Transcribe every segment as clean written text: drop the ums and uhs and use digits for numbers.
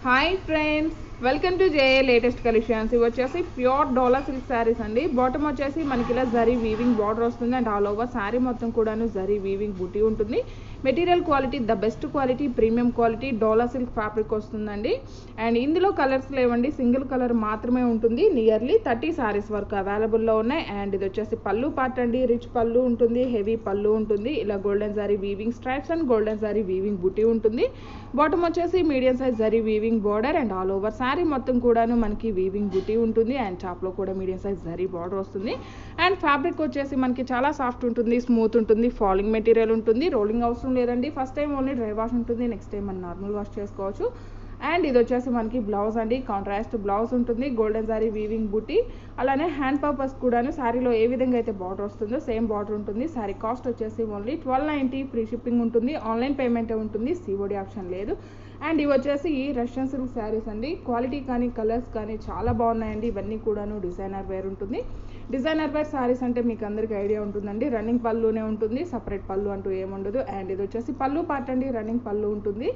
Hi friends, welcome to J A latest collections. ఇవి వచ్చేసి pure డోలా silk saris అండి. బాటమ్ వచ్చేసి మనకి ఇలా జరీ వీవింగ్ బార్డర్ వస్తుంది అండ్ ఆల్ ఓవర్ శారీ మొత్తం కూడాను జరీ వీవింగ్ బుటీ ఉంటుంది. Material quality the best quality, premium quality dola silk fabric వస్తుందండి. అండ్ ఇందులో కలర్స్ లేవండి, సింగిల్ కలర్ మాత్రమే ఉంటుంది. నియర్లీ 30 శారీస్ వరకు అవైలబుల్లో ఉన్నాయి. అండ్ ఇది వచ్చేసి పళ్ళు పార్ట్ అండి, రిచ్ పళ్ళు ఉంటుంది, హెవీ పళ్ళు ఉంటుంది. ఇలా golden zari weaving stripes and golden zari weaving బుటీ ఉంటుంది. బాటమ్ వచ్చేసి medium size zari weaving border and all over sari మొత్తం కూడాను మనకి వీవింగ్ బుటీ ఉంటుంది. అండ్ టాప్లో కూడా మీడియం సైజ్ జరీ బార్డర్ వస్తుంది. అండ్ ఫ్యాబ్రిక్ వచ్చేసి మనకి చాలా సాఫ్ట్ ఉంటుంది, స్మూత్ ఉంటుంది, ఫాలింగ్ మెటీరియల్ ఉంటుంది. రోలింగ్ అవసరం లేదండి. First time only dry wash ఉంటుంది, నెక్స్ట్ టైం మనం నార్మల్ వాష్ చేసుకోవచ్చు. అండ్ ఇది వచ్చేసి మనకి బ్లౌజ్ అండి, కాంట్రాస్ట్ బ్లౌజ్ ఉంటుంది, గోల్డెన్ సారీ వీవింగ్ బుటీ. అలానే హ్యాండ్ పర్పస్ కూడాను శారీలో ఏ విధంగా అయితే బార్డర్ వస్తుందో సేమ్ బార్డర్ ఉంటుంది. శారీ కాస్ట్ వచ్చేసి ఓన్లీ 1290, ఫ్రీ షిప్పింగ్ ఉంటుంది, ఆన్లైన్ పేమెంటే ఉంటుంది, సిఓడి ఆప్షన్ లేదు. అండ్ ఇవి వచ్చేసి రష్యన్ సిల్క్ శారీస్ అండి. క్వాలిటీ కానీ కలర్స్ కానీ చాలా బాగున్నాయండి. ఇవన్నీ కూడాను డిజైనర్ వేర్ ఉంటుంది. డిజైనర్ వేర్ శారీస్ అంటే మీకు అందరికీ ఐడియా ఉంటుందండి, రన్నింగ్ పళ్ళునే ఉంటుంది, సపరేట్ పళ్ళు అంటూ ఏముండదు. అండ్ ఇది వచ్చేసి పళ్ళు పార్ట్ అండి, రన్నింగ్ పళ్ళు ఉంటుంది.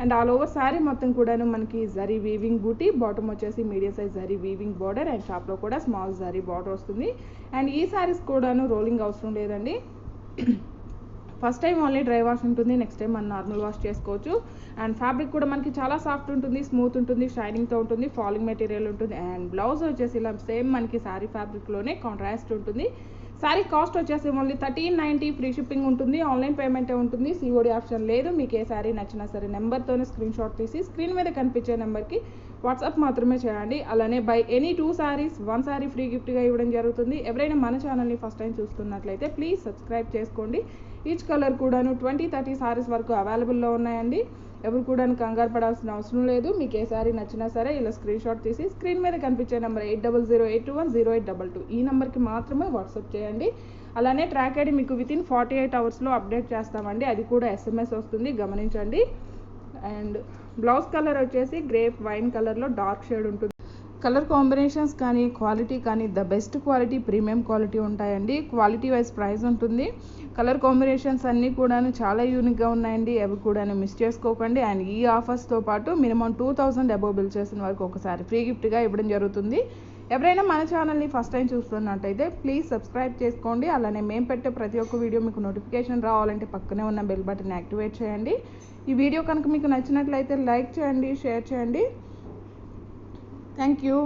అండ్ ఆల్ ఓవర్ శారీ మొత్తం కూడాను మనకి జరీ వీవింగ్ బూటీ, బాటమ్ వచ్చేసి medium size zari weaving border and టాప్లో కూడా స్మాల్ జరీ బార్డర్ వస్తుంది. అండ్ ఈ శారీస్ కూడాను రోలింగ్ అవసరం లేదండి. First time only dry wash ఉంటుంది, నెక్స్ట్ టైం మనం నార్మల్ వాష్ చేసుకోవచ్చు. అండ్ ఫ్యాబ్రిక్ కూడా మనకి చాలా సాఫ్ట్ ఉంటుంది, స్మూత్ ఉంటుంది, షైనింగ్తో ఉంటుంది, ఫాలింగ్ మెటీరియల్ ఉంటుంది. అండ్ బ్లౌజ్ వచ్చేసి ఇలా సేమ్ మనకి శారీ ఫ్యాబ్రిక్లోనే కాంట్రాస్ట్ ఉంటుంది. శారీ కాస్ట్ వచ్చేసి ఓన్లీ 1390, ఫ్రీ షిప్పింగ్ ఉంటుంది, ఆన్లైన్ పేమెంటే ఉంటుంది, సిఓడి ఆప్షన్ లేదు. మీకు ఏ శారీ నచ్చినా సరే నెంబర్తోనే స్క్రీన్ షాట్ తీసి స్క్రీన్ మీద కనిపించే నెంబర్కి వాట్సాప్ మాత్రమే చేయండి. అలానే by any 2 saris 1 sari free గిఫ్ట్గా ఇవ్వడం జరుగుతుంది. ఎవరైనా మన ఛానల్ని ఫస్ట్ టైం చూస్తున్నట్లయితే ప్లీజ్ సబ్స్క్రైబ్ చేసుకోండి. ఈచ్ కలర్ కూడాను 20-30 శారీస్ వరకు అవైలబుల్లో ఉన్నాయండి. ఎవరు కూడా కంగారు పడాల్సిన అవసరం లేదు. మీకు ఏ శారీ నచ్చినా సరే ఇలా స్క్రీన్ షాట్ తీసి స్క్రీన్ మీద కనిపించే నెంబర్ 8008210822 ఈ నెంబర్కి మాత్రమే వాట్సాప్ చేయండి. అలానే ట్రాక్ ఐడి మీకు వితిన్ 48 అవర్స్లో అప్డేట్ చేస్తామండి, అది కూడా ఎస్ఎంఎస్ వస్తుంది, గమనించండి. అండ్ బ్లౌజ్ కలర్ వచ్చేసి గ్రేప్ వైన్ కలర్లో డార్క్ షేడ్ ఉంటుంది. కలర్ కాంబినేషన్స్ కానీ క్వాలిటీ కానీ the best quality, premium quality ఉంటాయండి. క్వాలిటీ వైజ్ ప్రైస్ ఉంటుంది. కలర్ కాంబినేషన్స్ అన్నీ కూడాను చాలా యూనిక్గా ఉన్నాయండి, అవి కూడాను మిస్ చేసుకోకండి. అండ్ ఈ ఆఫర్స్తో పాటు మినిమం 2000 అబోవ్ బిల్ చేసిన వరకు ఒకసారి ఫ్రీ గిఫ్ట్గా ఇవ్వడం జరుగుతుంది. ఎవరైనా మన ఛానల్ని ఫస్ట్ టైం చూస్తున్నట్టయితే ప్లీజ్ సబ్స్క్రైబ్ చేసుకోండి. అలానే మేము పెట్టే ప్రతి ఒక్క వీడియో మీకు నోటిఫికేషన్ రావాలంటే పక్కనే ఉన్న బెల్ బటన్ యాక్టివేట్ చేయండి. ఈ వీడియో కనుక మీకు నచ్చినట్లయితే లైక్ చేయండి, షేర్ చేయండి. Thank you.